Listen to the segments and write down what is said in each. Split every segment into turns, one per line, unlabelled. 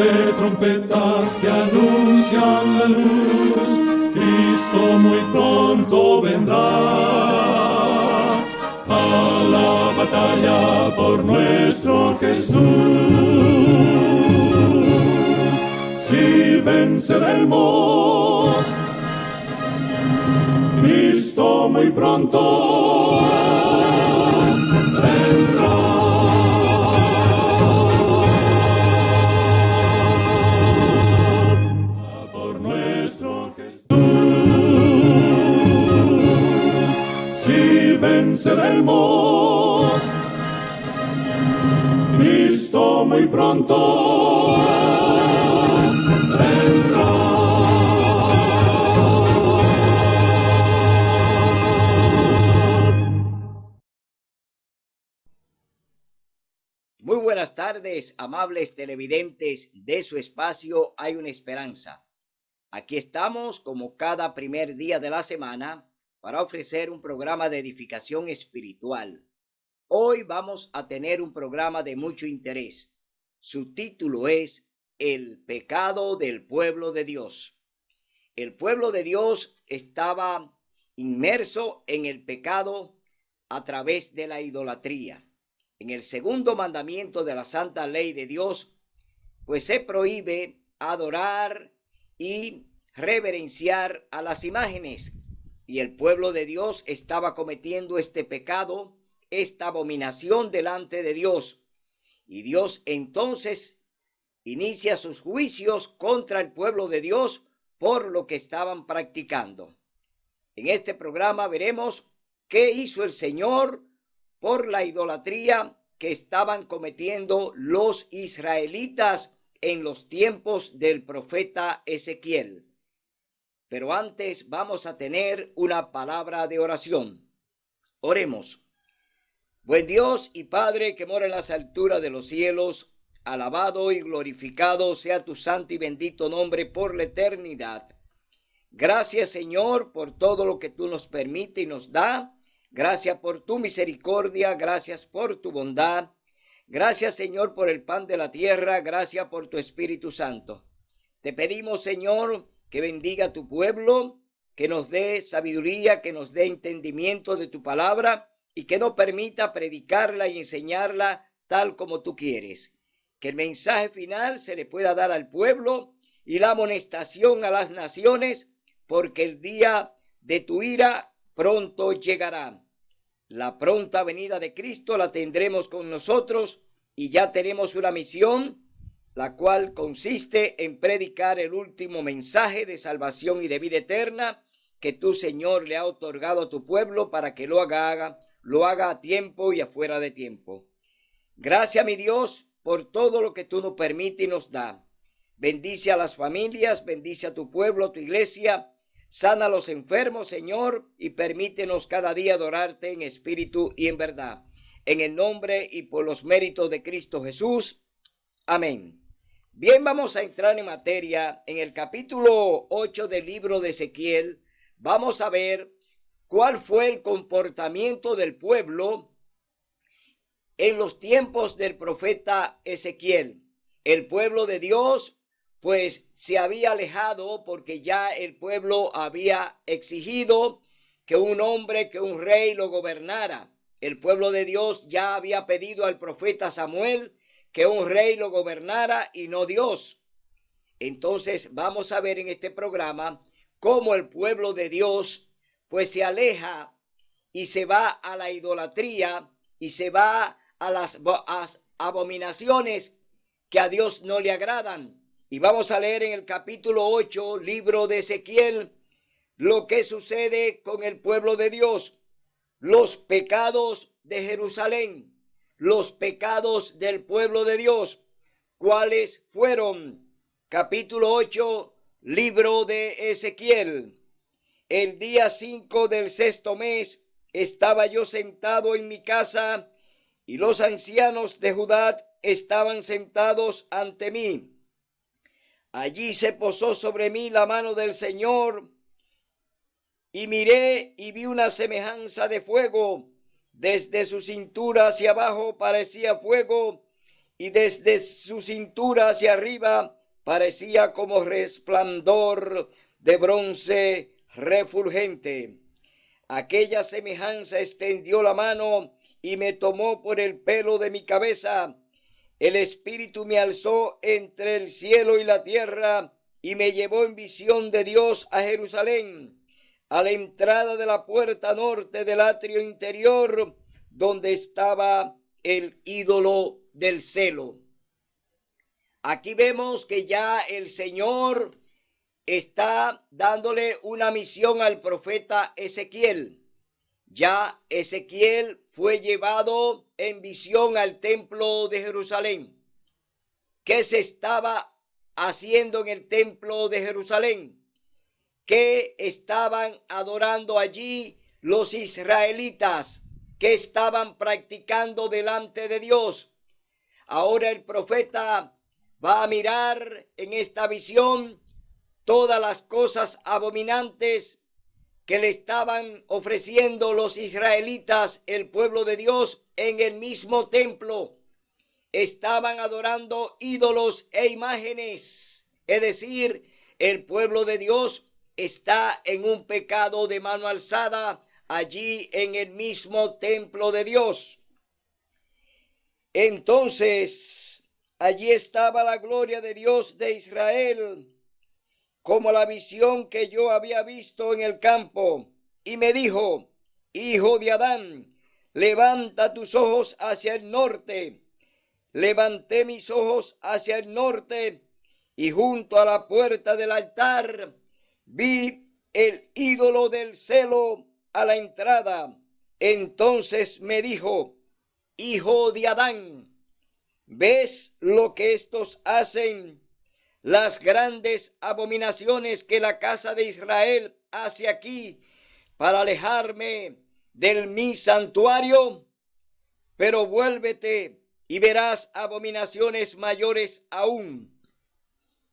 de trompetas que anuncian la luz, Cristo muy pronto vendrá a la batalla por nuestro Jesús. Si venceremos, Cristo muy pronto vendrá. Por nuestro Jesús, si venceremos, Cristo muy pronto vendrá.
Muy buenas tardes, amables televidentes de su espacio Hay una Esperanza. Aquí estamos como cada primer día de la semana para ofrecer un programa de edificación espiritual. Hoy vamos a tener un programa de mucho interés. Su título es El pecado del pueblo de Dios. El pueblo de Dios estaba inmerso en el pecado a través de la idolatría. En el segundo mandamiento de la santa ley de Dios, pues se prohíbe adorar y reverenciar a las imágenes. Y el pueblo de Dios estaba cometiendo este pecado, esta abominación delante de Dios. Y Dios entonces inicia sus juicios contra el pueblo de Dios por lo que estaban practicando. En este programa veremos qué hizo el Señor por la idolatría que estaban cometiendo los israelitas en los tiempos del profeta Ezequiel. Pero antes vamos a tener una palabra de oración. Oremos. Buen Dios y Padre que mora en las alturas de los cielos, alabado y glorificado sea tu santo y bendito nombre por la eternidad. Gracias, Señor, por todo lo que tú nos permites y nos da. Gracias por tu misericordia, gracias por tu bondad. Gracias, Señor, por el pan de la tierra, gracias por tu Espíritu Santo. Te pedimos, Señor, que bendiga a tu pueblo, que nos dé sabiduría, que nos dé entendimiento de tu palabra y que nos permita predicarla y enseñarla tal como tú quieres. Que el mensaje final se le pueda dar al pueblo y la amonestación a las naciones, porque el día de tu ira pronto llegará. La pronta venida de Cristo la tendremos con nosotros y ya tenemos una misión, la cual consiste en predicar el último mensaje de salvación y de vida eterna que tú, Señor, le has otorgado a tu pueblo para que lo haga a tiempo y afuera de tiempo. Gracias, mi Dios, por todo lo que tú nos permites y nos da. Bendice a las familias, bendice a tu pueblo, a tu iglesia. Sana a los enfermos, Señor, y permítenos cada día adorarte en espíritu y en verdad. En el nombre y por los méritos de Cristo Jesús. Amén. Bien, vamos a entrar en materia. En el capítulo 8 del libro de Ezequiel, vamos a ver cuál fue el comportamiento del pueblo en los tiempos del profeta Ezequiel. El pueblo de Dios pues se había alejado porque ya el pueblo había exigido que un hombre, que un rey lo gobernara. El pueblo de Dios ya había pedido al profeta Samuel que un rey lo gobernara y no Dios. Entonces vamos a ver en este programa cómo el pueblo de Dios pues se aleja y se va a la idolatría y se va a las abominaciones que a Dios no le agradan. Y vamos a leer en el capítulo 8, libro de Ezequiel, lo que sucede con el pueblo de Dios, los pecados de Jerusalén, los pecados del pueblo de Dios. ¿Cuáles fueron? Capítulo 8, libro de Ezequiel. El día 5 del sexto mes estaba yo sentado en mi casa y los ancianos de Judá estaban sentados ante mí. Allí se posó sobre mí la mano del Señor y miré y vi una semejanza de fuego. Desde su cintura hacia abajo parecía fuego y desde su cintura hacia arriba parecía como resplandor de bronce refulgente. Aquella semejanza extendió la mano y me tomó por el pelo de mi cabeza. El Espíritu me alzó entre el cielo y la tierra y me llevó en visión de Dios a Jerusalén, a la entrada de la puerta norte del atrio interior, donde estaba el ídolo del celo. Aquí vemos que ya el Señor está dándole una misión al profeta Ezequiel. Ya Ezequiel fue llevado en visión al templo de Jerusalén. ¿Qué se estaba haciendo en el templo de Jerusalén? ¿Qué estaban adorando allí los israelitas? ¿Qué estaban practicando delante de Dios? Ahora el profeta va a mirar en esta visión todas las cosas abominantes que le estaban ofreciendo los israelitas, el pueblo de Dios, en el mismo templo. Estaban adorando ídolos e imágenes. Es decir, el pueblo de Dios está en un pecado de mano alzada allí en el mismo templo de Dios. Entonces, allí estaba la gloria de Dios de Israel, como la visión que yo había visto en el campo, y me dijo: hijo de Adán, levanta tus ojos hacia el norte. Levanté mis ojos hacia el norte, y junto a la puerta del altar vi el ídolo del celo a la entrada. Entonces me dijo: hijo de Adán, ¿ves lo que estos hacen? Las grandes abominaciones que la casa de Israel hace aquí para alejarme del mi santuario. Pero vuélvete y verás abominaciones mayores aún.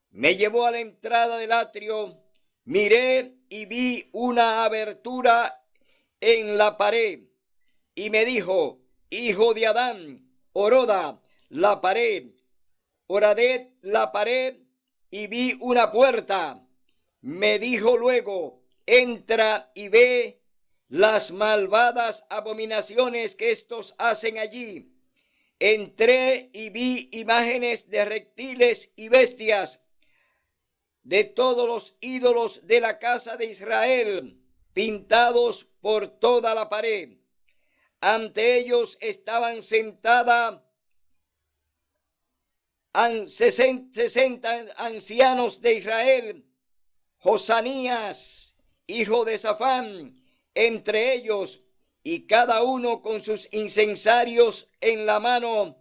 Me llevó a la entrada del atrio, miré y vi una abertura en la pared, y me dijo: hijo de Adán, oroda la pared. Horadé la pared y vi una puerta. Me dijo luego: entra y ve las malvadas abominaciones que estos hacen allí. Entré y vi imágenes de reptiles y bestias, de todos los ídolos de la casa de Israel, pintados por toda la pared. Ante ellos estaban sentadas 60 ancianos de Israel. Josanías, hijo de Safán, entre ellos, y cada uno con sus incensarios en la mano,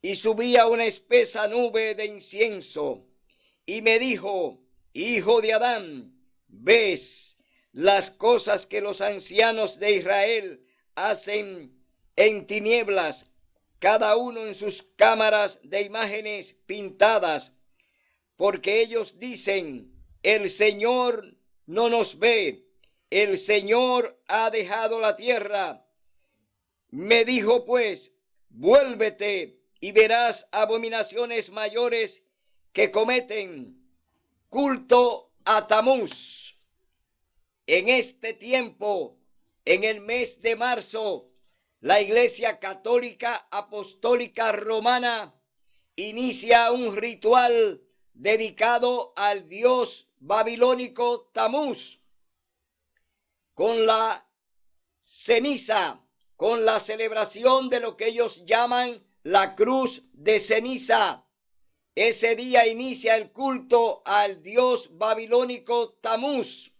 y subía una espesa nube de incienso. Y me dijo: hijo de Adán, ¿ves las cosas que los ancianos de Israel hacen en tinieblas, cada uno en sus cámaras de imágenes pintadas? Porque ellos dicen: el Señor no nos ve, el Señor ha dejado la tierra. Me dijo pues: vuélvete y verás abominaciones mayores que cometen. Culto a Tamuz. En este tiempo, en el mes de marzo, la Iglesia Católica Apostólica Romana inicia un ritual dedicado al dios babilónico Tamuz, con la ceniza, con la celebración de lo que ellos llaman la cruz de ceniza. Ese día inicia el culto al dios babilónico Tamuz.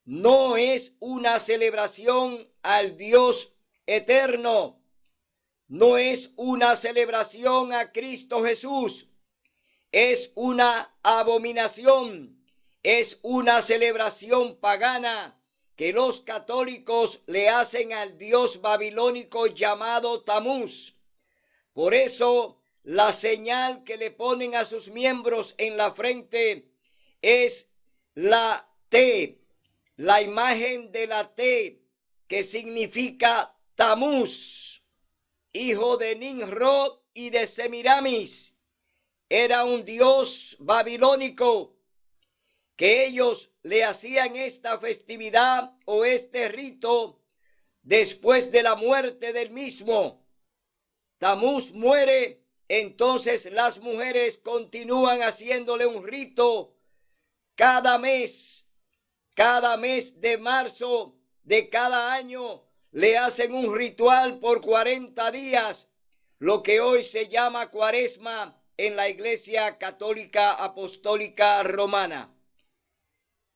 No es una celebración al Dios eterno, no es una celebración a Cristo Jesús, es una abominación, es una celebración pagana que los católicos le hacen al dios babilónico llamado Tamuz. Por eso la señal que le ponen a sus miembros en la frente es la T, la imagen de la T, que significa Tamuz, hijo de Nimrod y de Semiramis. Era un dios babilónico que ellos le hacían esta festividad o este rito después de la muerte del mismo. Tamuz muere, entonces las mujeres continúan haciéndole un rito cada mes de marzo de cada año. Le hacen un ritual por 40 días, lo que hoy se llama Cuaresma en la Iglesia Católica Apostólica Romana.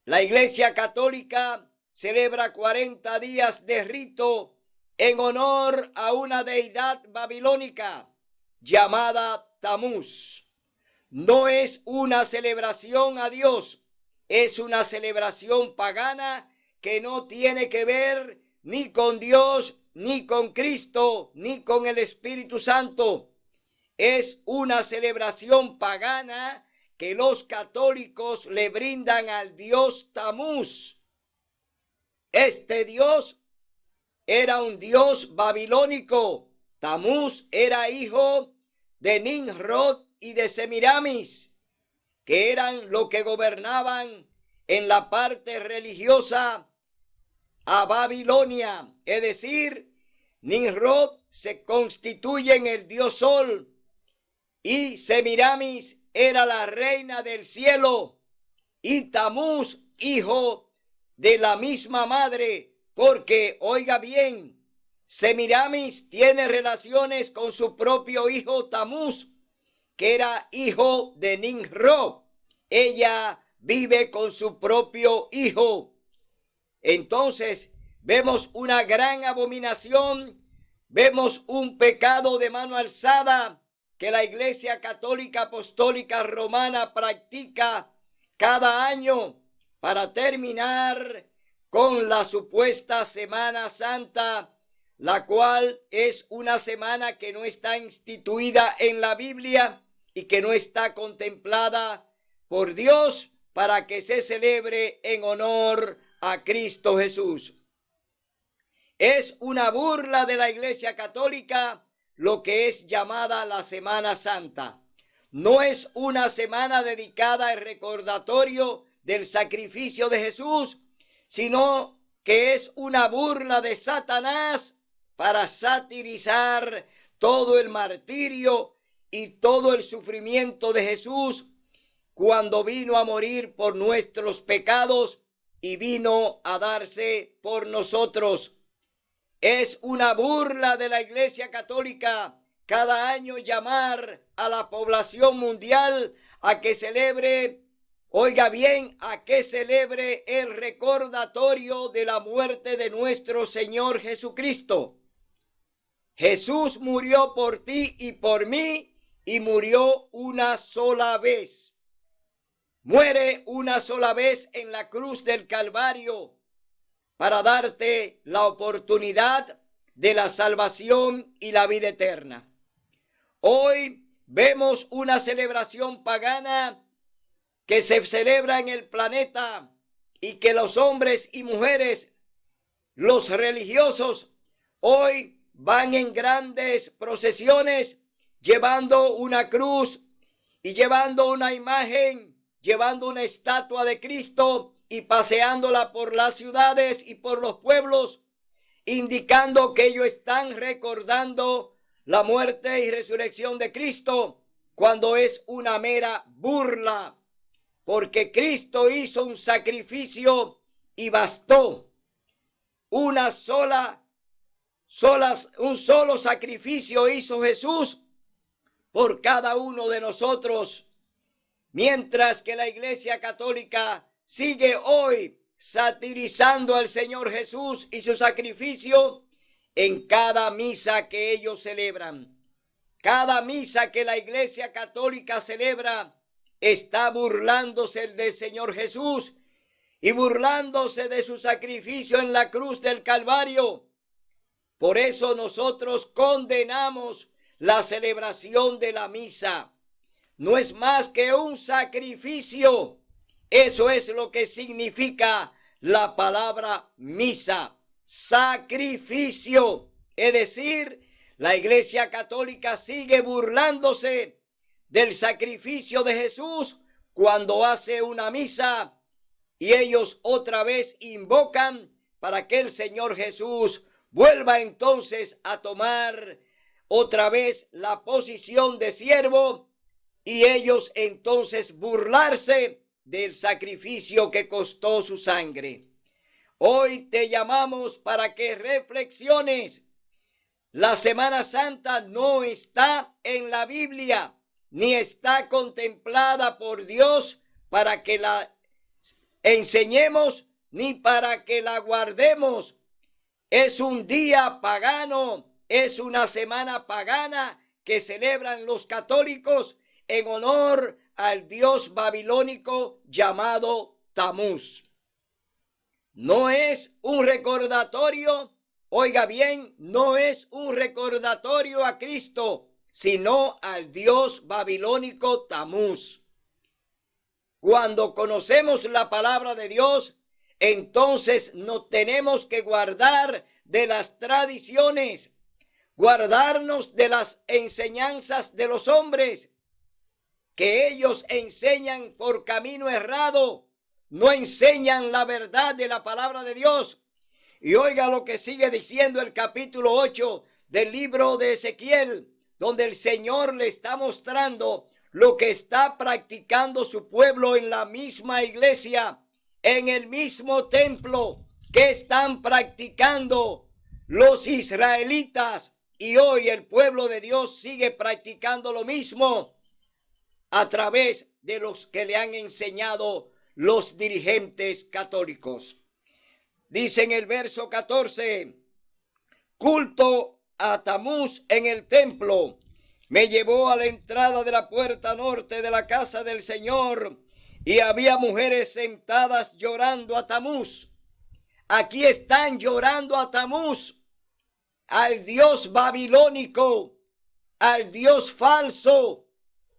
La Iglesia Católica celebra 40 días de rito en honor a una deidad babilónica llamada Tamuz. No es una celebración a Dios, es una celebración pagana que no tiene que ver ni con Dios, ni con Cristo, ni con el Espíritu Santo. Es una celebración pagana que los católicos le brindan al dios Tamuz. Este dios era un dios babilónico. Tamuz era hijo de Nimrod y de Semiramis, que eran los que gobernaban en la parte religiosa a Babilonia. Es decir, Nimrod se constituye en el dios Sol y Semiramis era la reina del cielo y Tamuz hijo de la misma madre, porque oiga bien, Semiramis tiene relaciones con su propio hijo Tamuz, que era hijo de Nimrod. Ella vive con su propio hijo. Entonces vemos una gran abominación, vemos un pecado de mano alzada que la Iglesia Católica Apostólica Romana practica cada año para terminar con la supuesta Semana Santa, la cual es una semana que no está instituida en la Biblia y que no está contemplada por Dios para que se celebre en honor a Cristo Jesús. Es una burla de la Iglesia Católica lo que es llamada la Semana Santa. No es una semana dedicada al recordatorio del sacrificio de Jesús, sino que es una burla de Satanás para satirizar todo el martirio y todo el sufrimiento de Jesús cuando vino a morir por nuestros pecados y vino a darse por nosotros. Es una burla de la Iglesia Católica cada año llamar a la población mundial a que celebre, oiga bien, a que celebre el recordatorio de la muerte de nuestro Señor Jesucristo. Jesús murió por ti y por mí y murió una sola vez. Muere una sola vez en la cruz del Calvario para darte la oportunidad de la salvación y la vida eterna. Hoy vemos una celebración pagana que se celebra en el planeta y que los hombres y mujeres, los religiosos, hoy van en grandes procesiones llevando una cruz y llevando una imagen, llevando una estatua de Cristo y paseándola por las ciudades y por los pueblos, indicando que ellos están recordando la muerte y resurrección de Cristo, cuando es una mera burla, porque Cristo hizo un sacrificio y bastó. Un solo sacrificio hizo Jesús por cada uno de nosotros, mientras que la Iglesia Católica sigue hoy satirizando al Señor Jesús y su sacrificio en cada misa que ellos celebran. Cada misa que la Iglesia Católica celebra está burlándose del Señor Jesús y burlándose de su sacrificio en la cruz del Calvario. Por eso nosotros condenamos la celebración de la misa. No es más que un sacrificio. Eso es lo que significa la palabra misa, sacrificio. Es decir, La Iglesia Católica sigue burlándose del sacrificio de Jesús cuando hace una misa y ellos otra vez invocan para que el Señor Jesús vuelva entonces a tomar otra vez la posición de siervo y ellos entonces burlarse del sacrificio que costó su sangre. Hoy te llamamos para que reflexiones. La Semana Santa no está en la Biblia, ni está contemplada por Dios para que la enseñemos, ni para que la guardemos. Es un día pagano, es una semana pagana que celebran los católicos en honor al dios babilónico llamado Tamuz. No es un recordatorio, oiga bien, no es un recordatorio a Cristo, sino al dios babilónico Tamuz. Cuando conocemos la palabra de Dios, entonces nos tenemos que guardar de las tradiciones, guardarnos de las enseñanzas de los hombres, que ellos enseñan por camino errado, no enseñan la verdad de la palabra de Dios. Y oiga lo que sigue diciendo el capítulo 8 del libro de Ezequiel, donde el Señor le está mostrando lo que está practicando su pueblo en la misma iglesia, en el mismo templo que están practicando los israelitas. Y hoy el pueblo de Dios sigue practicando lo mismo a través de los que le han enseñado los dirigentes católicos. Dice en el verso 14, culto a Tamuz en el templo. Me llevó a la entrada de la puerta norte de la casa del Señor y había mujeres sentadas llorando a Tamuz. Aquí están llorando a Tamuz, al dios babilónico, al dios falso,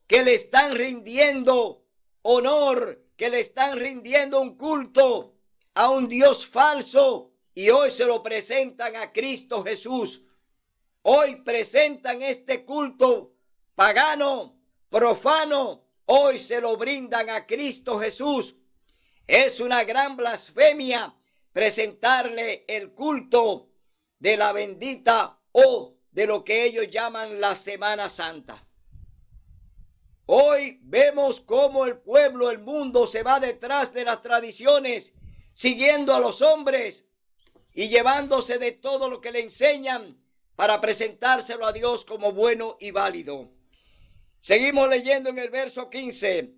que le están rindiendo honor, que le están rindiendo un culto a un dios falso, y hoy se lo presentan a Cristo Jesús. Hoy presentan este culto pagano, profano, hoy se lo brindan a Cristo Jesús. Es una gran blasfemia presentarle el culto de la bendita o de lo que ellos llaman la Semana Santa. Hoy vemos cómo el pueblo, el mundo se va detrás de las tradiciones, siguiendo a los hombres y llevándose de todo lo que le enseñan para presentárselo a Dios como bueno y válido. Seguimos leyendo en el verso 15.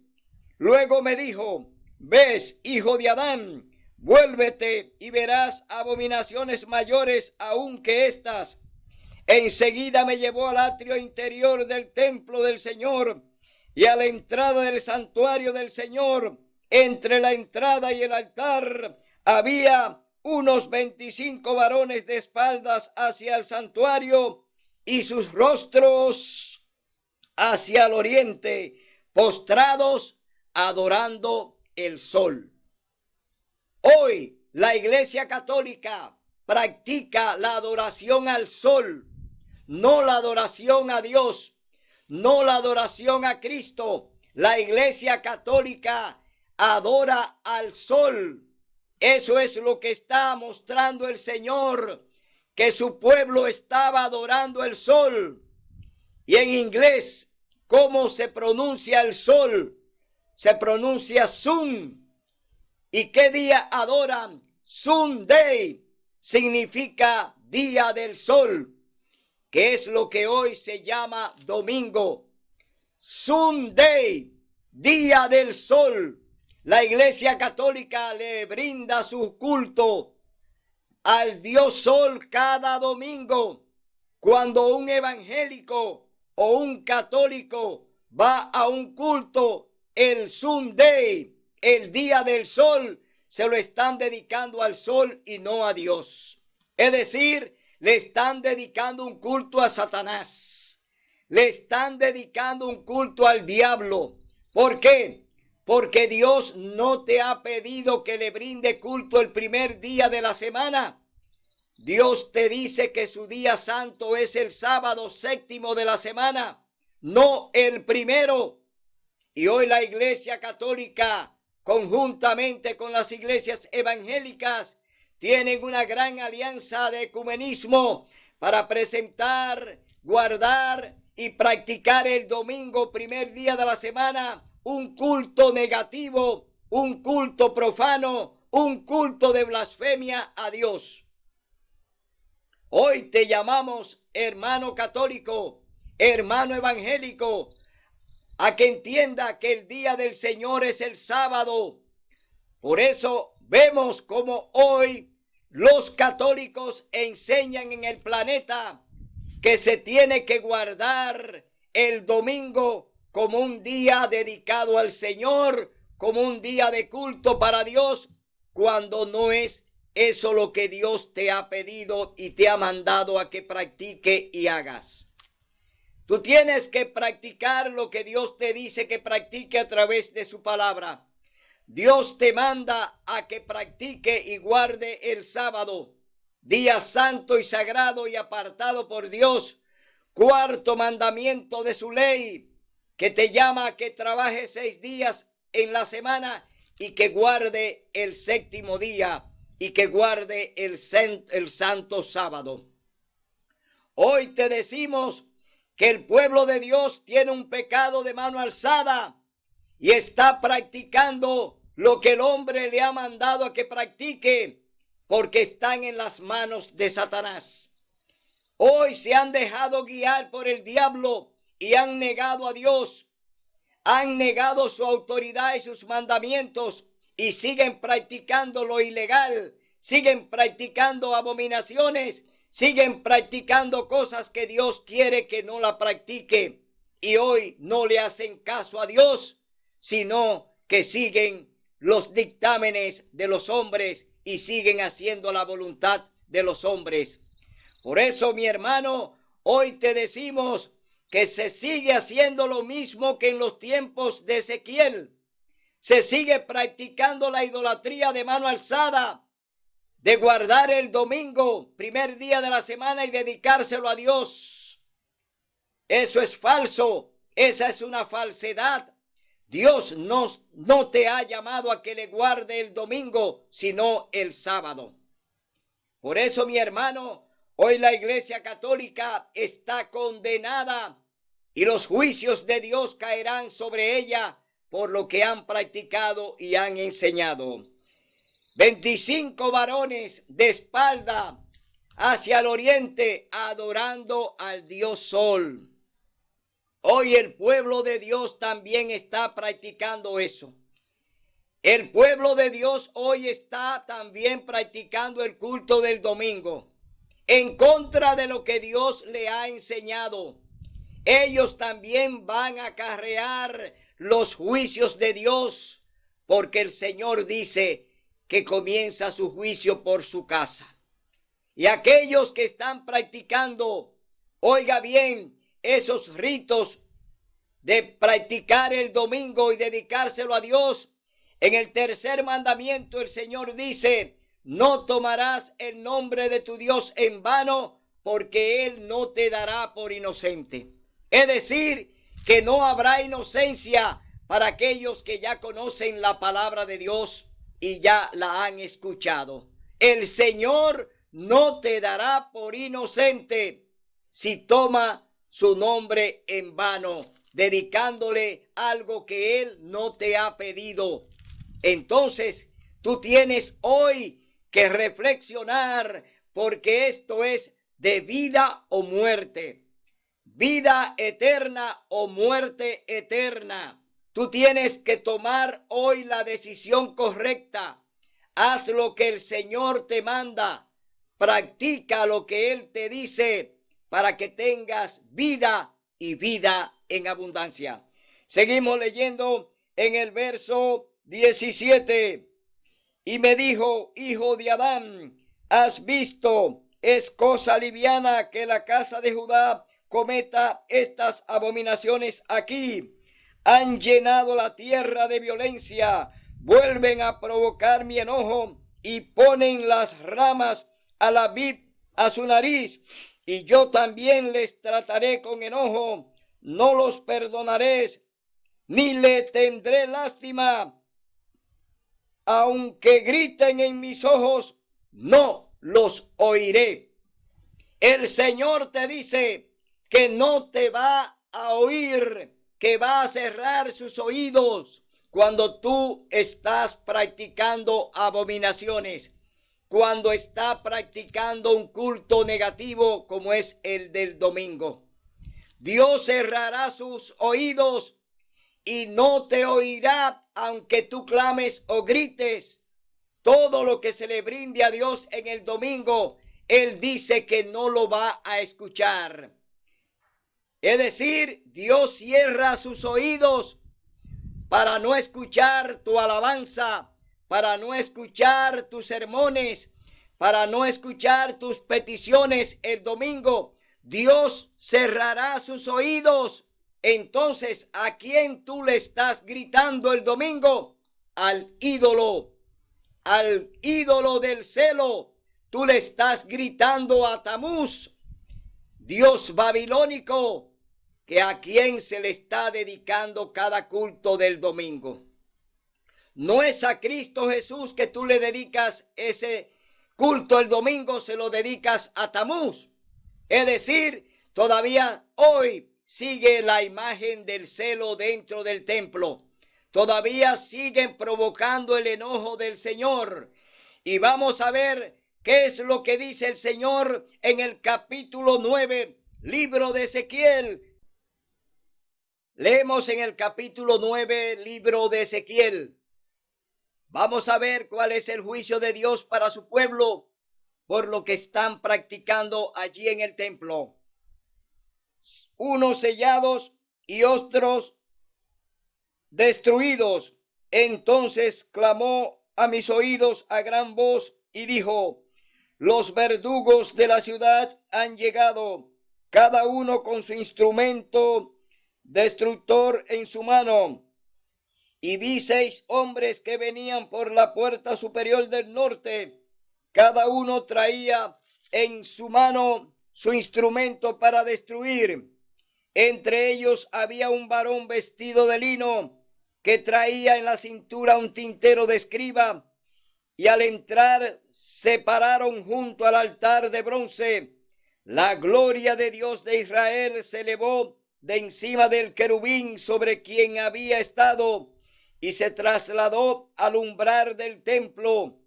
Luego me dijo, ves, hijo de Adán, vuélvete y verás abominaciones mayores aún que estas. Enseguida me llevó al atrio interior del templo del Señor y a la entrada del santuario del Señor. Entre la entrada y el altar había unos 25 varones de espaldas hacia el santuario y sus rostros hacia el oriente, postrados adorando el sol. Hoy la Iglesia Católica practica la adoración al sol, no la adoración a Dios, no la adoración a Cristo. La Iglesia Católica adora al sol. Eso es lo que está mostrando el Señor, que su pueblo estaba adorando el sol. Y en inglés, ¿cómo se pronuncia el sol? Se pronuncia sun. ¿Y qué día adoran? Sunday significa día del sol, que es lo que hoy se llama domingo. Sunday, día del sol. La Iglesia Católica le brinda su culto al Dios Sol cada domingo. Cuando un evangélico o un católico va a un culto, el Sunday, el día del sol, se lo están dedicando al sol y no a Dios. Es decir, le están dedicando un culto a Satanás. Le están dedicando un culto al diablo. ¿Por qué? Porque Dios no te ha pedido que le brinde culto el primer día de la semana. Dios te dice que su día santo es el sábado séptimo de la semana, no el primero. Y hoy la Iglesia Católica, conjuntamente con las iglesias evangélicas, tienen una gran alianza de ecumenismo para presentar, guardar y practicar el domingo, primer día de la semana, un culto negativo, un culto profano, un culto de blasfemia a Dios. Hoy te llamamos, hermano católico, hermano evangélico, a que entienda que el día del Señor es el sábado. Por eso vemos como hoy los católicos enseñan en el planeta que se tiene que guardar el domingo como un día dedicado al Señor, como un día de culto para Dios, cuando no es eso lo que Dios te ha pedido y te ha mandado a que practique y hagas. Tú tienes que practicar lo que Dios te dice que practique a través de su palabra. Dios te manda a que practique y guarde el sábado, día santo y sagrado y apartado por Dios. Cuarto mandamiento de su ley, que te llama a que trabaje 6 días en la semana y que guarde el séptimo día y que guarde el santo sábado. Hoy te decimos que el pueblo de Dios tiene un pecado de mano alzada y está practicando lo que el hombre le ha mandado a que practique, porque están en las manos de Satanás. Hoy se han dejado guiar por el diablo y han negado a Dios, han negado su autoridad y sus mandamientos y siguen practicando lo ilegal, siguen practicando abominaciones, siguen practicando cosas que Dios quiere que no la practique. Y hoy no le hacen caso a Dios, sino que siguen los dictámenes de los hombres y siguen haciendo la voluntad de los hombres. Por eso, mi hermano, hoy te decimos que se sigue haciendo lo mismo que en los tiempos de Ezequiel. Se sigue practicando la idolatría de mano alzada, de guardar el domingo, primer día de la semana, y dedicárselo a Dios. Eso es falso, esa es una falsedad. Dios no te ha llamado a que le guarde el domingo, sino el sábado. Por eso, mi hermano, hoy la Iglesia Católica está condenada y los juicios de Dios caerán sobre ella por lo que han practicado y han enseñado. 25 varones de espalda hacia el oriente adorando al Dios Sol. Hoy el pueblo de Dios también está practicando eso. El pueblo de Dios hoy está también practicando el culto del domingo, en contra de lo que Dios le ha enseñado. Ellos también van a acarrear los juicios de Dios, porque el Señor dice que comienza su juicio por su casa. Y aquellos que están practicando, oiga bien, esos ritos de practicar el domingo y dedicárselo a Dios, en el tercer mandamiento el Señor dice: no tomarás el nombre de tu Dios en vano, porque Él no te dará por inocente. Es decir, que no habrá inocencia para aquellos que ya conocen la palabra de Dios y ya la han escuchado. El Señor no te dará por inocente si toma su nombre en vano, dedicándole algo que Él no te ha pedido. Entonces, tú tienes hoy que reflexionar, porque esto es de vida o muerte. Vida eterna o muerte eterna. Tú tienes que tomar hoy la decisión correcta. Haz lo que el Señor te manda. Practica lo que Él te dice para que tengas vida y vida en abundancia. Seguimos leyendo en el verso 17. Y me dijo: hijo de Adán, ¿has visto? Es cosa liviana que la casa de Judá cometa estas abominaciones aquí. Han llenado la tierra de violencia, vuelven a provocar mi enojo y ponen las ramas a la vid a su nariz, y yo también les trataré con enojo, no los perdonaré, ni le tendré lástima. Aunque griten en mis ojos, no los oiré. El Señor te dice que no te va a oír, que va a cerrar sus oídos cuando tú estás practicando abominaciones, cuando está practicando un culto negativo como es el del domingo. Dios cerrará sus oídos y no te oirá aunque tú clames o grites. Todo lo que se le brinde a Dios en el domingo, Él dice que no lo va a escuchar. Es decir, Dios cierra sus oídos para no escuchar tu alabanza, para no escuchar tus sermones, para no escuchar tus peticiones el domingo. Dios cerrará sus oídos. Entonces, ¿a quién tú le estás gritando el domingo? Al ídolo del celo. Tú le estás gritando a Tamuz, dios babilónico, que a quien se le está dedicando cada culto del domingo. No es a Cristo Jesús que tú le dedicas ese culto el domingo, se lo dedicas a Tamuz. Es decir, todavía hoy sigue la imagen del celo dentro del templo. Todavía siguen provocando el enojo del Señor. Y vamos a ver qué es lo que dice el Señor en el capítulo 9, libro de Ezequiel. Leemos en el capítulo 9, libro de Ezequiel. Vamos a ver cuál es el juicio de Dios para su pueblo por lo que están practicando allí en el templo. Unos sellados y otros destruidos. Entonces clamó a mis oídos a gran voz y dijo: los verdugos de la ciudad han llegado, cada uno con su instrumento destructor en su mano. Y vi 6 hombres que venían por la puerta superior del norte. Cada uno traía en su mano su instrumento para destruir. Entre ellos había un varón vestido de lino que traía en la cintura un tintero de escriba, y al entrar se pararon junto al altar de bronce. La gloria de Dios de Israel se elevó de encima del querubín sobre quien había estado y se trasladó al umbral del templo.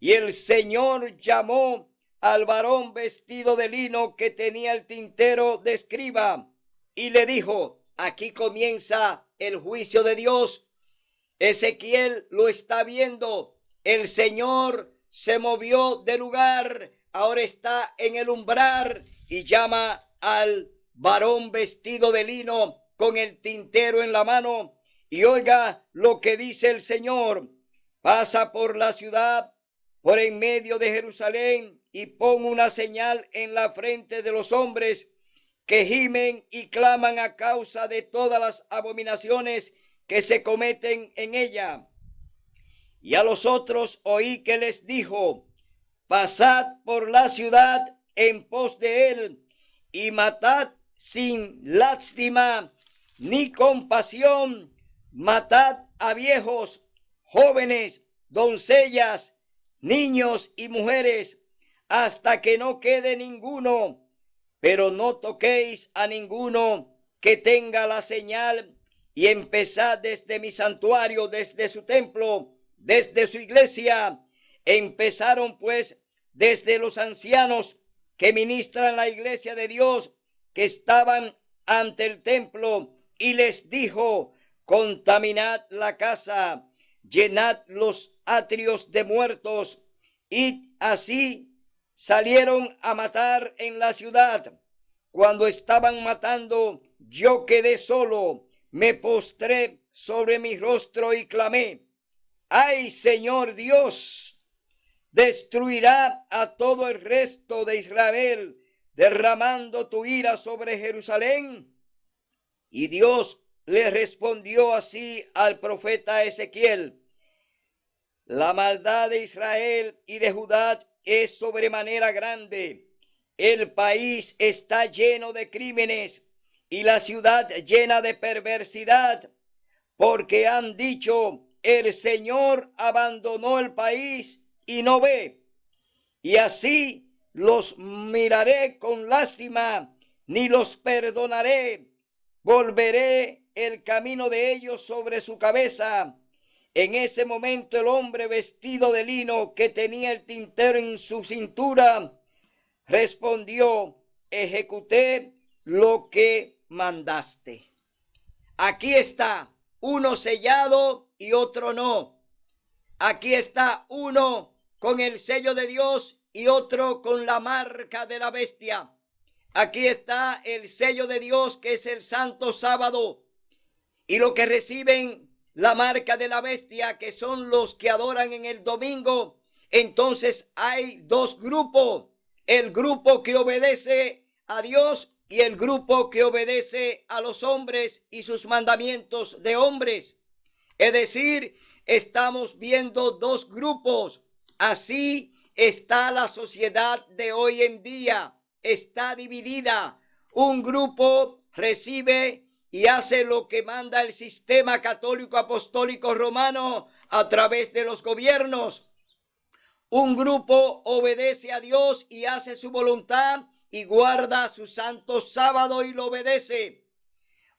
Y el Señor llamó al varón vestido de lino que tenía el tintero de escriba y le dijo: aquí comienza el juicio de Dios. Ezequiel lo está viendo. El Señor se movió de lugar, ahora está en el umbral y llama al varón vestido de lino con el tintero en la mano. Y oiga lo que dice el Señor: pasa por la ciudad, por en medio de Jerusalén, y pon una señal en la frente de los hombres que gimen y claman a causa de todas las abominaciones que se cometen en ella. Y a los otros oí que les dijo: pasad por la ciudad en pos de él y matad sin lástima ni compasión, matad a viejos, jóvenes, doncellas, niños y mujeres, hasta que no quede ninguno, pero no toquéis a ninguno que tenga la señal, y empezad desde mi santuario, desde su templo, desde su iglesia. Empezaron pues desde los ancianos que ministran la iglesia de Dios, que estaban ante el templo, y les dijo: contaminad la casa, llenad los atrios de muertos. Y así salieron a matar en la ciudad. Cuando estaban matando, yo quedé solo, me postré sobre mi rostro y clamé: ¡ay, Señor Dios! Destruirá a todo el resto de Israel, derramando tu ira sobre Jerusalén. Y Dios le respondió así al profeta Ezequiel: la maldad de Israel y de Judá es sobremanera grande, El país está lleno de crímenes y la ciudad llena de perversidad, porque han dicho: el Señor abandonó el país y no ve. Y así los miraré con lástima, ni los perdonaré. Volveré el camino de ellos sobre su cabeza. En ese momento el hombre vestido de lino, que tenía el tintero en su cintura, respondió: ejecuté lo que mandaste. Aquí está uno sellado y otro no. Aquí está uno con el sello de Dios y otro con la marca de la bestia. Aquí está el sello de Dios, que es el santo sábado, y lo que reciben la marca de la bestia, que son los que adoran en el domingo. Entonces hay dos grupos: el grupo que obedece a Dios y el grupo que obedece a los hombres y sus mandamientos de hombres. Es decir, estamos viendo dos grupos. Así está la sociedad de hoy en día. Está dividida. Un grupo recibe y hace lo que manda el sistema católico apostólico romano a través de los gobiernos. Un grupo obedece a Dios y hace su voluntad y guarda su santo sábado y lo obedece.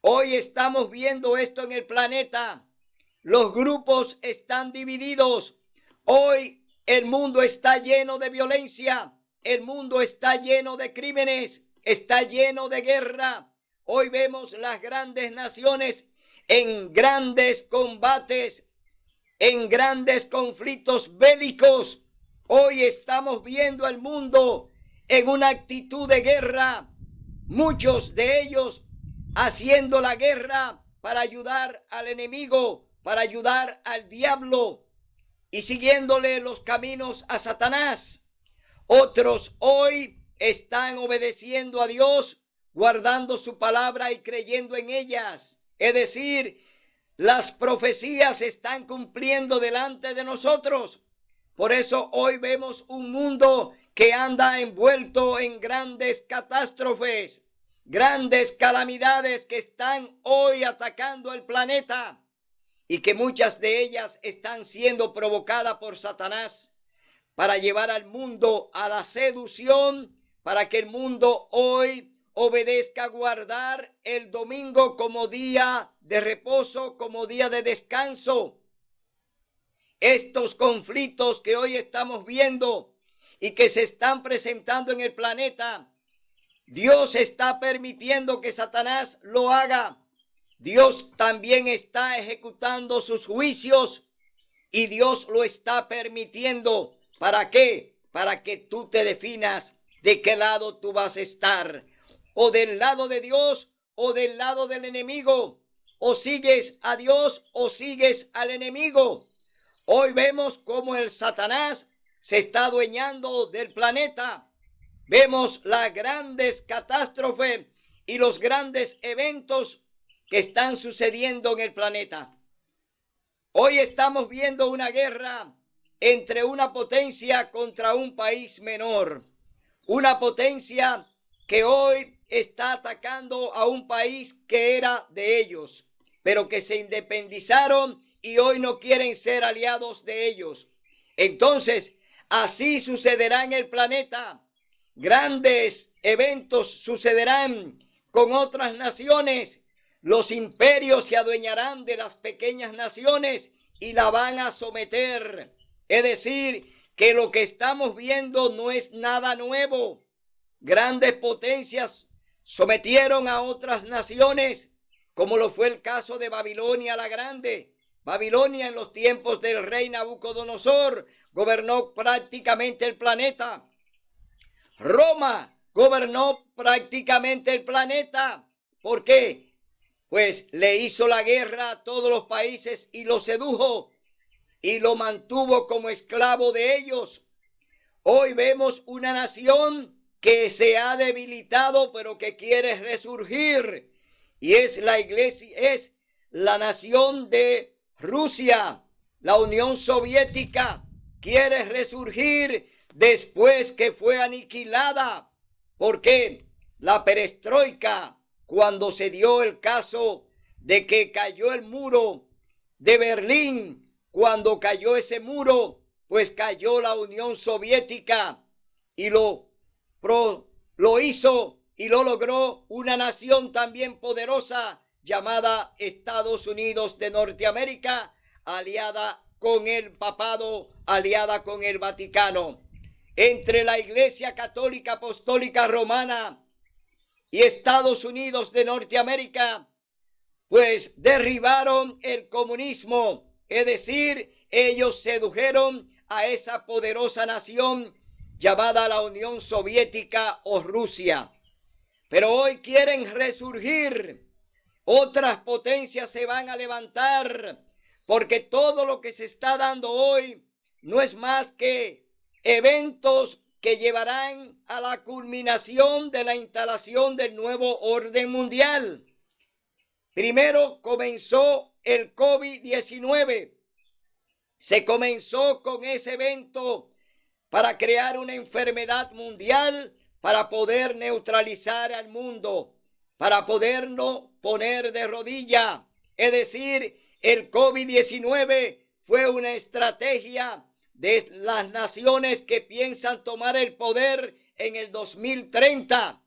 Hoy estamos viendo esto en el planeta. Los grupos están divididos. Hoy el mundo está lleno de violencia. El mundo está lleno de crímenes. Está lleno de guerra. Hoy vemos las grandes naciones en grandes combates, en grandes conflictos bélicos. Hoy estamos viendo al mundo en una actitud de guerra. Muchos de ellos haciendo la guerra para ayudar al enemigo, para ayudar al diablo y siguiéndole los caminos a Satanás. Otros hoy están obedeciendo a Dios, guardando su palabra y creyendo en ellas. Es decir, las profecías se están cumpliendo delante de nosotros. Por eso hoy vemos un mundo que anda envuelto en grandes catástrofes, grandes calamidades que están hoy atacando el planeta, y que muchas de ellas están siendo provocadas por Satanás para llevar al mundo a la seducción, para que el mundo hoy obedezca guardar el domingo como día de reposo, como día de descanso. Estos conflictos que hoy estamos viendo y que se están presentando en el planeta, Dios está permitiendo que Satanás lo haga. Dios también está ejecutando sus juicios y Dios lo está permitiendo. ¿Para qué? Para que tú te definas de qué lado tú vas a estar, o del lado de Dios o del lado del enemigo. O sigues a Dios o sigues al enemigo. Hoy vemos cómo el Satanás se está adueñando del planeta. Vemos las grandes catástrofes y los grandes eventos que están sucediendo en el planeta. Hoy estamos viendo una guerra entre una potencia contra un país menor. Una potencia que hoy está atacando a un país que era de ellos, pero que se independizaron y hoy no quieren ser aliados de ellos. Entonces, así sucederá en el planeta. Grandes eventos sucederán con otras naciones. Los imperios se adueñarán de las pequeñas naciones y la van a someter. Es decir, que lo que estamos viendo no es nada nuevo. Grandes potencias sometieron a otras naciones, como lo fue el caso de Babilonia la Grande. Babilonia, en los tiempos del rey Nabucodonosor, gobernó prácticamente el planeta. Roma gobernó prácticamente el planeta. ¿Por qué? Pues le hizo la guerra a todos los países y lo sedujo y lo mantuvo como esclavo de ellos. Hoy vemos una nación que se ha debilitado, pero que quiere resurgir, y es la iglesia, es la nación de Rusia. La Unión Soviética quiere resurgir después que fue aniquilada. Porque la perestroika, cuando se dio el caso de que cayó el muro de Berlín, cuando cayó ese muro, pues cayó la Unión Soviética y lo hizo y lo logró una nación también poderosa llamada Estados Unidos de Norteamérica, aliada con el papado, aliada con el Vaticano. Entre la Iglesia Católica Apostólica Romana y Estados Unidos de Norteamérica, pues derribaron el comunismo, es decir, ellos sedujeron a esa poderosa nación llamada la Unión Soviética o Rusia. Pero hoy quieren resurgir, otras potencias se van a levantar, porque todo lo que se está dando hoy no es más que eventos que llevarán a la culminación de la instalación del nuevo orden mundial. Primero comenzó el COVID-19. Se comenzó con ese evento para crear una enfermedad mundial, para poder neutralizar al mundo, para podernos poner de rodilla. Es decir, el COVID-19 fue una estrategia de las naciones que piensan tomar el poder en el 2030.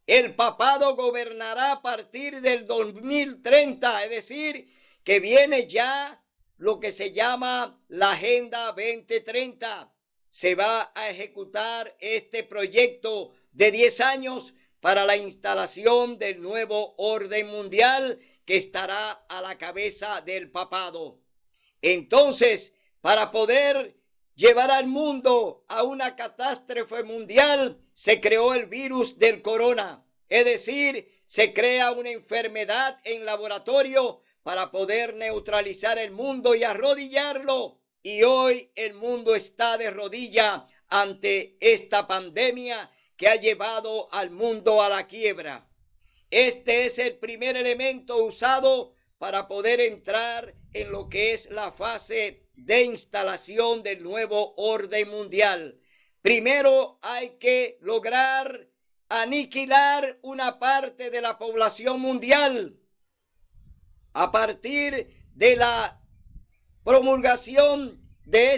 El papado gobernará a partir del 2030, es decir, que viene ya lo que se llama la Agenda 2030. Se va a ejecutar este proyecto de 10 años para la instalación del nuevo orden mundial que estará a la cabeza del papado. Entonces, para poder llevar al mundo a una catástrofe mundial, se creó el virus del corona, es decir, se crea una enfermedad en laboratorio para poder neutralizar el mundo y arrodillarlo. Y hoy el mundo está de rodilla ante esta pandemia que ha llevado al mundo a la quiebra. Este es el primer elemento usado para poder entrar en lo que es la fase de instalación del nuevo orden mundial. Primero hay que lograr aniquilar una parte de la población mundial. A partir de la promulgación de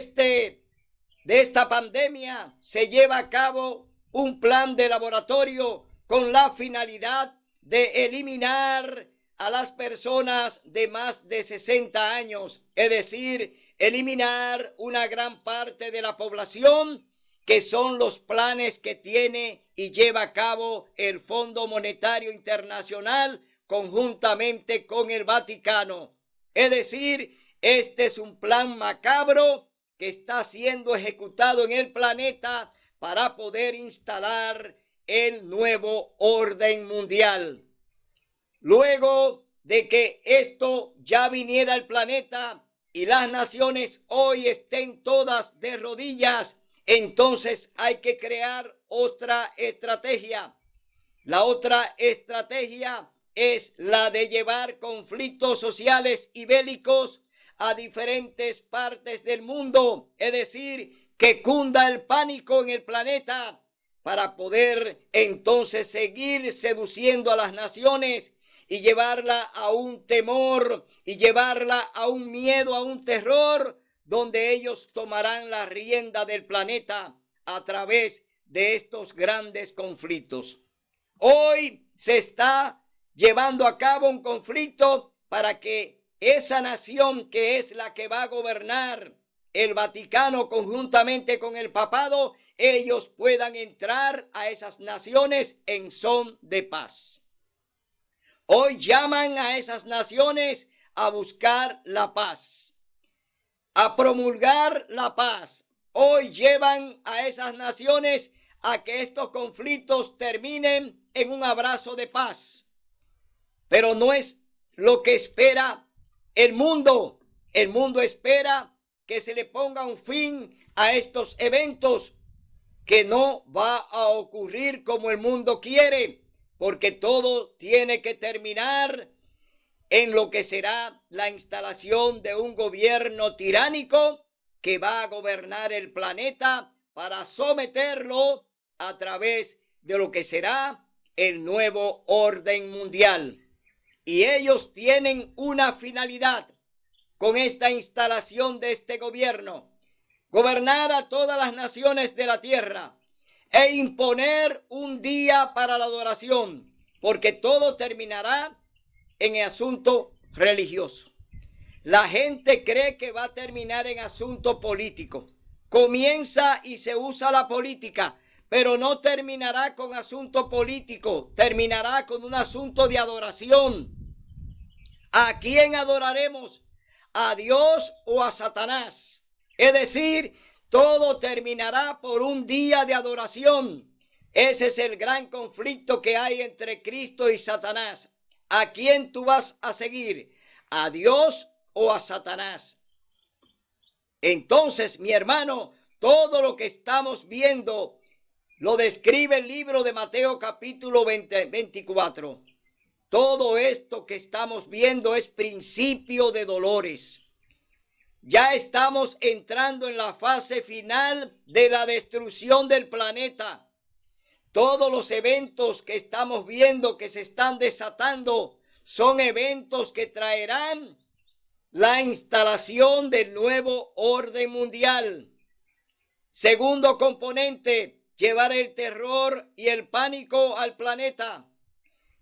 esta pandemia, se lleva a cabo un plan de laboratorio con la finalidad de eliminar a las personas de más de 60 años, es decir, eliminar una gran parte de la población, que son los planes que tiene y lleva a cabo el Fondo Monetario Internacional conjuntamente con el Vaticano. Es decir, este es un plan macabro que está siendo ejecutado en el planeta para poder instalar el nuevo orden mundial. Luego de que esto ya viniera al planeta y las naciones hoy estén todas de rodillas, entonces hay que crear otra estrategia. La otra estrategia es la de llevar conflictos sociales y bélicos a diferentes partes del mundo, es decir, que cunda el pánico en el planeta para poder entonces seguir seduciendo a las naciones y llevarla a un temor y llevarla a un miedo, a un terror, donde ellos tomarán la rienda del planeta a través de estos grandes conflictos. Hoy se está llevando a cabo un conflicto para que esa nación que es la que va a gobernar, el Vaticano conjuntamente con el papado, ellos puedan entrar a esas naciones en son de paz. Hoy llaman a esas naciones a buscar la paz, a promulgar la paz. Hoy llevan a esas naciones a que estos conflictos terminen en un abrazo de paz. Pero no es lo que espera el mundo. El mundo espera que se le ponga un fin a estos eventos, que no va a ocurrir como el mundo quiere, porque todo tiene que terminar en lo que será la instalación de un gobierno tiránico que va a gobernar el planeta para someterlo a través de lo que será el nuevo orden mundial. Y ellos tienen una finalidad con esta instalación de este gobierno: gobernar a todas las naciones de la tierra e imponer un día para la adoración, porque todo terminará en el asunto religioso. La gente cree que va a terminar en asunto político. Comienza y se usa la política, pero no terminará con asunto político, terminará con un asunto de adoración. ¿A quién adoraremos? ¿A Dios o a Satanás? Es decir, todo terminará por un día de adoración. Ese es el gran conflicto que hay entre Cristo y Satanás. ¿A quién tú vas a seguir? ¿A Dios o a Satanás? Entonces, mi hermano, todo lo que estamos viendo lo describe el libro de Mateo capítulo 24. Todo esto que estamos viendo es principio de dolores. Ya estamos entrando en la fase final de la destrucción del planeta. Todos los eventos que estamos viendo que se están desatando son eventos que traerán la instalación del nuevo orden mundial. Segundo componente, llevar el terror y el pánico al planeta.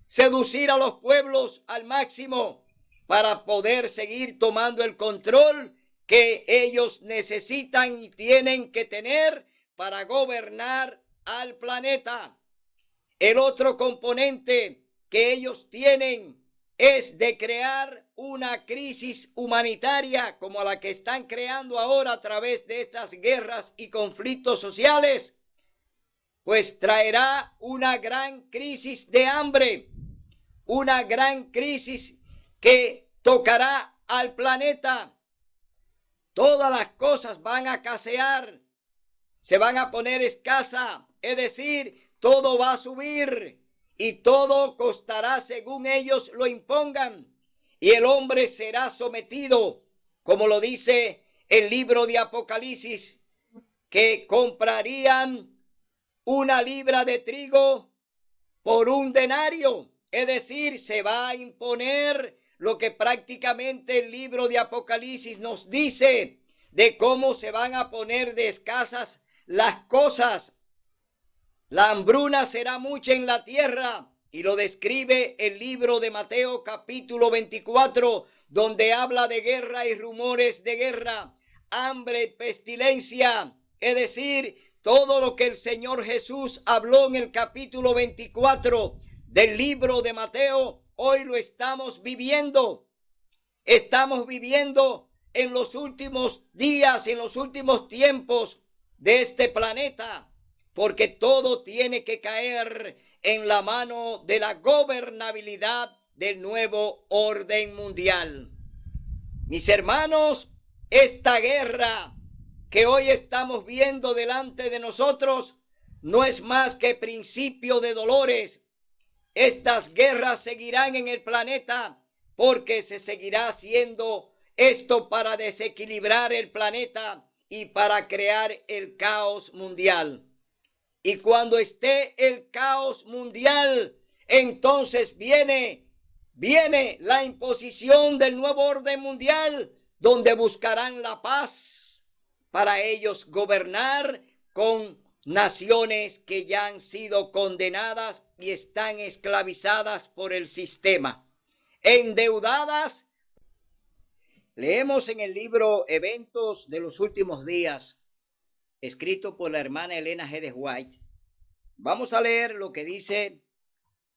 Seducir a los pueblos al máximo para poder seguir tomando el control que ellos necesitan y tienen que tener para gobernar al planeta. El otro componente que ellos tienen es de crear una crisis humanitaria como la que están creando ahora a través de estas guerras y conflictos sociales, pues traerá una gran crisis de hambre, una gran crisis que tocará al planeta. Todas las cosas van a escasear, se van a poner escasas, es decir, todo va a subir y todo costará según ellos lo impongan. Y el hombre será sometido, como lo dice el libro de Apocalipsis, que comprarían una libra de trigo por un denario. Es decir, se va a imponer lo que prácticamente el libro de Apocalipsis nos dice de cómo se van a poner de escasas las cosas. La hambruna será mucha en la tierra, y lo describe el libro de Mateo capítulo 24, donde habla de guerra y rumores de guerra, hambre y pestilencia. Es decir, todo lo que el Señor Jesús habló en el capítulo 24 del libro de Mateo, hoy lo estamos viviendo. Estamos viviendo en los últimos días, en los últimos tiempos de este planeta, porque todo tiene que caer en la mano de la gobernabilidad del nuevo orden mundial. Mis hermanos, esta guerra que hoy estamos viendo delante de nosotros no es más que principio de dolores. Estas guerras seguirán en el planeta porque se seguirá haciendo esto para desequilibrar el planeta y para crear el caos mundial. Y cuando esté el caos mundial, entonces viene la imposición del nuevo orden mundial, donde buscarán la paz para ellos gobernar con naciones que ya han sido condenadas y están esclavizadas por el sistema, endeudadas. Leemos en el libro Eventos de los Últimos Días, escrito por la hermana Elena G. de White. Vamos a leer lo que dice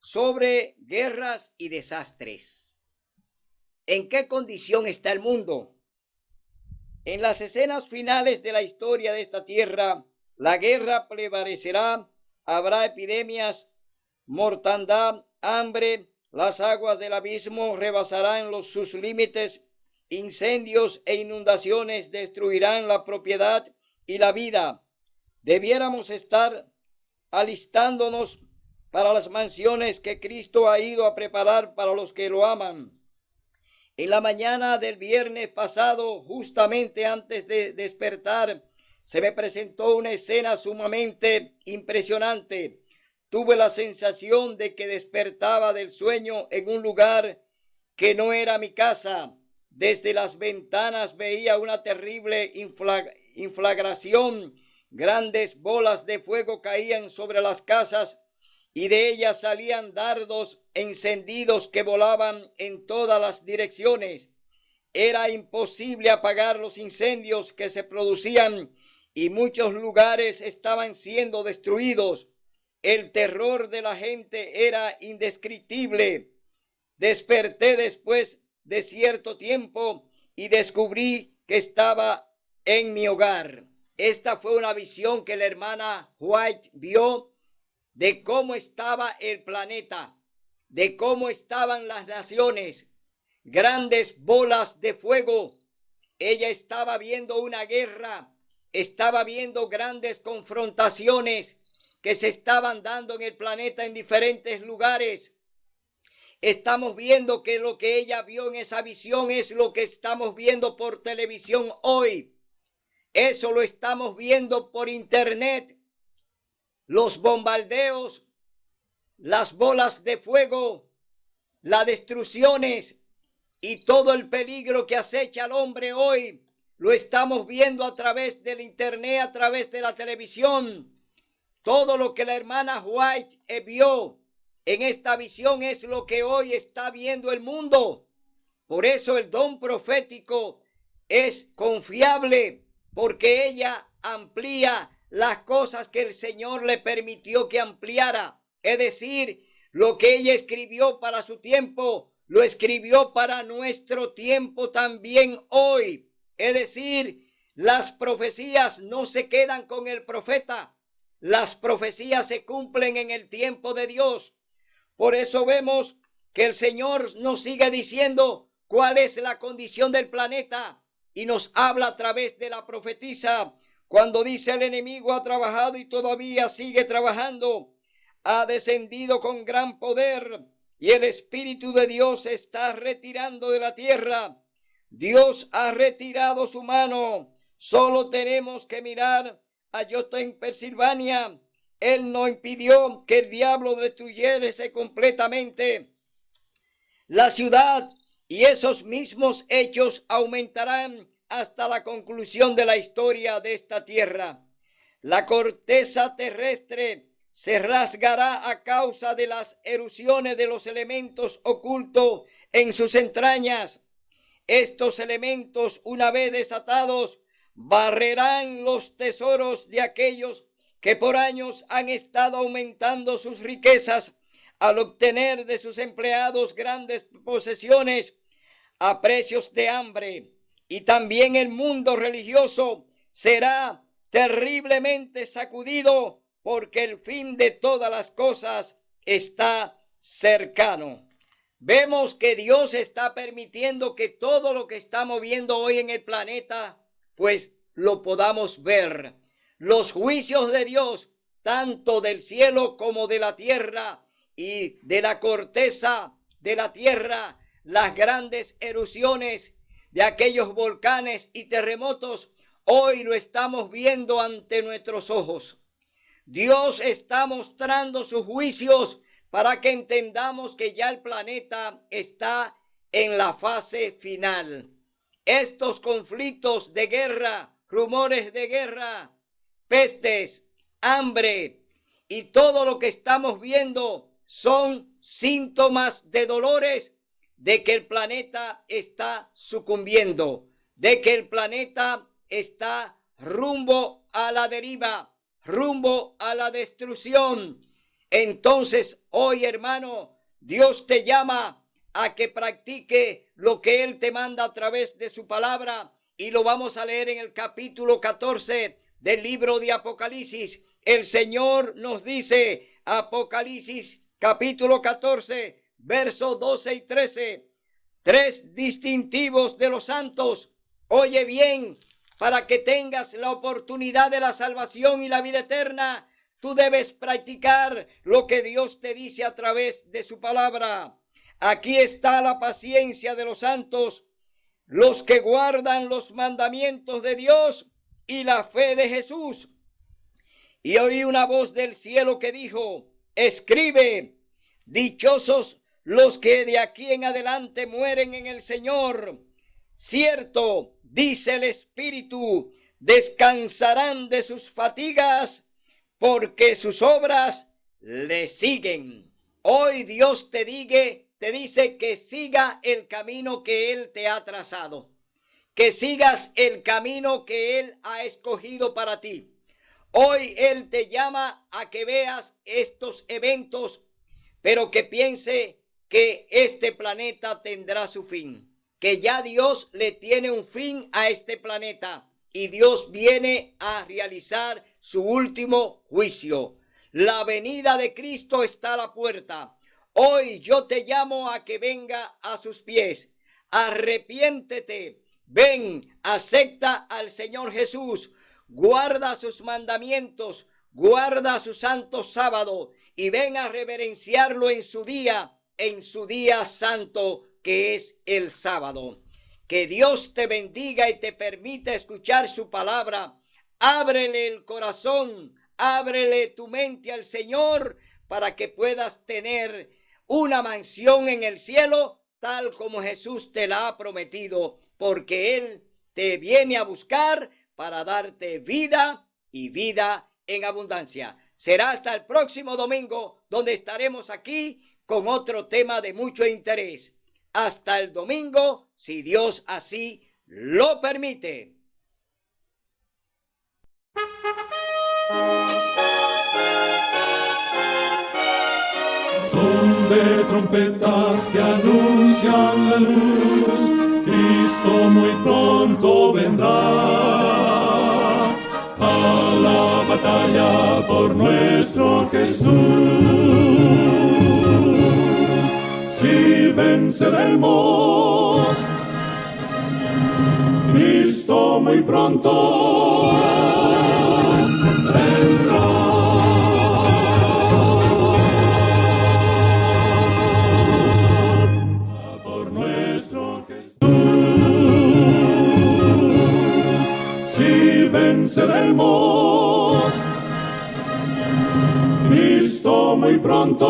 sobre guerras y desastres. ¿En qué condición está el mundo? En las escenas finales de la historia de esta tierra, la guerra prevalecerá, habrá epidemias, mortandad, hambre, las aguas del abismo rebasarán sus límites, incendios e inundaciones destruirán la propiedad y la vida. Debiéramos estar alistándonos para las mansiones que Cristo ha ido a preparar para los que lo aman. En la mañana del viernes pasado, justamente antes de despertar, se me presentó una escena sumamente impresionante. tuve la sensación de que despertaba del sueño en un lugar que no era mi casa. Desde las ventanas veía una terrible inflagración. Grandes bolas de fuego caían sobre las casas y de ellas salían dardos encendidos que volaban en todas las direcciones. Era imposible apagar los incendios que se producían y muchos lugares estaban siendo destruidos. El terror de la gente era indescriptible. Desperté después de cierto tiempo y descubrí que estaba en mi hogar. Esta fue una visión que la hermana White vio de cómo estaba el planeta, de cómo estaban las naciones, grandes bolas de fuego. Ella estaba viendo una guerra, estaba viendo grandes confrontaciones que se estaban dando en el planeta en diferentes lugares. Estamos viendo que lo que ella vio en esa visión es lo que estamos viendo por televisión hoy. Eso lo estamos viendo por internet. Los bombardeos, las bolas de fuego, las destrucciones y todo el peligro que acecha al hombre hoy, lo estamos viendo a través del internet, a través de la televisión. Todo lo que la hermana White vio en esta visión es lo que hoy está viendo el mundo. Por eso el don profético es confiable, porque ella amplía las cosas que el Señor le permitió que ampliara. Es decir, lo que ella escribió para su tiempo, lo escribió para nuestro tiempo también hoy. Es decir, las profecías no se quedan con el profeta. Las profecías se cumplen en el tiempo de Dios. Por eso vemos que el Señor nos sigue diciendo cuál es la condición del planeta y nos habla a través de la profetisa cuando dice: el enemigo ha trabajado y todavía sigue trabajando, ha descendido con gran poder y el Espíritu de Dios se está retirando de la tierra. Dios ha retirado su mano. Solo tenemos que mirar a Yotem, Pensilvania. Él no impidió que el diablo destruyese completamente la ciudad, y esos mismos hechos aumentarán hasta la conclusión de la historia de esta tierra. La corteza terrestre se rasgará a causa de las erupciones de los elementos ocultos en sus entrañas. Estos elementos, una vez desatados, barrerán los tesoros de aquellos que por años han estado aumentando sus riquezas al obtener de sus empleados grandes posesiones a precios de hambre. Y también el mundo religioso será terriblemente sacudido, porque el fin de todas las cosas está cercano. Vemos que Dios está permitiendo que todo lo que estamos viendo hoy en el planeta, pues lo podamos ver. Los juicios de Dios, tanto del cielo como de la tierra y de la corteza de la tierra, las grandes erupciones de aquellos volcanes y terremotos, hoy lo estamos viendo ante nuestros ojos. Dios está mostrando sus juicios para que entendamos que ya el planeta está en la fase final. Estos conflictos de guerra, rumores de guerra, pestes, hambre y todo lo que estamos viendo son síntomas de dolores de que el planeta está sucumbiendo, de que el planeta está rumbo a la deriva, rumbo a la destrucción. Entonces, hoy, hermano, Dios te llama a que practique lo que Él te manda a través de su palabra, y lo vamos a leer en el capítulo 14 del libro de Apocalipsis. El Señor nos dice, Apocalipsis capítulo 14, versos 12 y 13, tres distintivos de los santos. Oye bien, para que tengas la oportunidad de la salvación y la vida eterna, tú debes practicar lo que Dios te dice a través de su palabra. Aquí está la paciencia de los santos, los que guardan los mandamientos de Dios y la fe de Jesús. Y oí una voz del cielo que dijo: escribe: dichosos los que de aquí en adelante mueren en el Señor. Cierto, dice el Espíritu, descansarán de sus fatigas, porque sus obras le siguen. Hoy Dios te dice que siga el camino que Él te ha trazado, que sigas el camino que Él ha escogido para ti. Hoy Él te llama a que veas estos eventos, pero que piense que este planeta tendrá su fin, que ya Dios le tiene un fin a este planeta y Dios viene a realizar su último juicio. La venida de Cristo está a la puerta. Hoy yo te llamo a que venga a sus pies. Arrepiéntete, ven, acepta al Señor Jesús, guarda sus mandamientos, guarda su santo sábado y ven a reverenciarlo en su día santo, que es el sábado. Que Dios te bendiga y te permita escuchar su palabra. Ábrele el corazón, ábrele tu mente al Señor para que puedas tener una mansión en el cielo, tal como Jesús te la ha prometido, porque Él te viene a buscar para darte vida y vida en abundancia. Será hasta el próximo domingo, donde estaremos aquí con otro tema de mucho interés. Hasta el domingo, si Dios así lo permite.
Son de trompetas que anuncian la luz, Cristo muy pronto vendrá a la batalla por nuestro Jesús. Si venceremos, Cristo muy pronto vendrá. Por nuestro Jesús, si venceremos, Cristo muy pronto